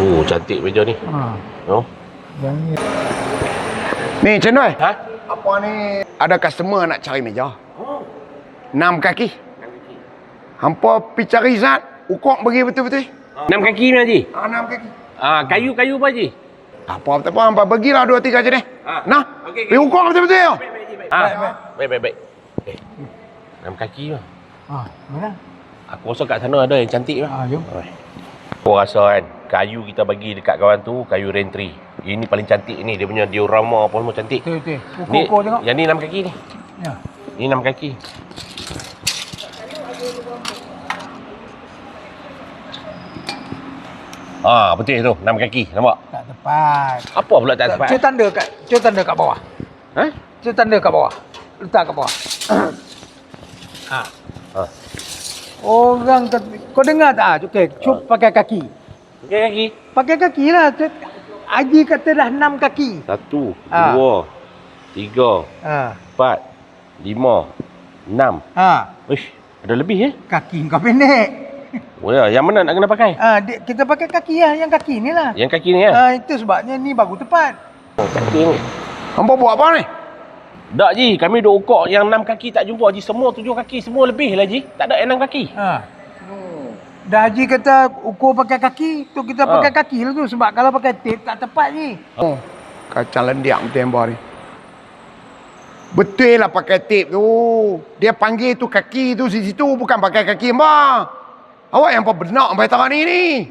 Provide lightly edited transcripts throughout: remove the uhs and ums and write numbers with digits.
Oh, cantik meja ni. Oh. Yang ni. Ni, Cendol. Ha? Apa ni? Ada customer nak cari meja. 6 kaki. Hampa pergi cari Zat. Ukur bagi betul-betul. 6 kaki ni Haji. 6 kaki. Kayu apa Haji? Apa tak apa, hampa bagilah 2-3 je ni. Nah, okey. pergi ukur betul-betul. Baik. 6 kaki lah. Mana? Aku rasa kat sana ada yang cantik lah. Jom. Aku rasa kan, kayu kita bagi dekat kawan tu, kayu rentri. Ini paling cantik ni, dia punya diorama apa semua cantik. Betul. Ni, Ukur tengok. yang ni 6 kaki ni. Ya. Ni 6 kaki. Betul tu, 6 kaki, nampak? Tak tepat. Apa pula tak tepat? Cuba tanda kat bawah. Cuba tanda kat bawah. Letak kat bawah. Orang kau dengar tak? Okey, cuba pakai kaki. Pakai kaki. Pakai kaki lah. Haji kata dah 6 kaki. 1, 2, 3, 4, 5, 6. Uish, ada lebih Kaki kau pendek. Oh ya, yang mana nak kena pakai? Kita pakai kaki lah. Yang kaki ni lah. Yang kaki ni ya? Itu sebabnya ni baru tepat. Kaki ni. Hampa buat apa ni? Tak Ji, kami duk ukur yang 6 kaki tak jumpa Ji. Semua 7 kaki, semua lebih lah Ji. Tak ada yang 6 kaki. Dah Haji kata ukur pakai kaki, tu kita pakai kaki lah tu. Sebab kalau pakai tape tak tepat ni. Kacang lendiak betul hampa ni. Betul lah pakai tip tu. Dia panggil tu kaki tu di situ, bukan pakai kaki hampa. Awak yang apa benak sampai tarak ni.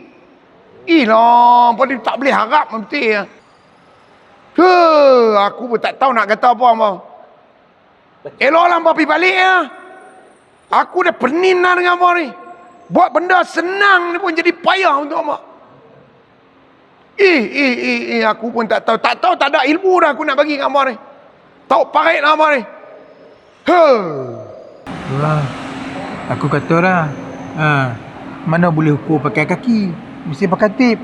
Ilah, hampa ni tak boleh harap betul. Aku pun tak tahu nak kata apa hampa. Eloklah hampa pergi balik ya. Aku dah penin dah dengan hampa ni. Buat benda senang ni pun jadi payah untuk hampa. Aku pun tak tahu. Tak tahu, tak ada ilmu dah aku nak bagi dengan hampa ni. Tahu parit lah hampa ni. Itulah. Aku kata dah. Mana boleh ukur pakai kaki. Mesti pakai tip.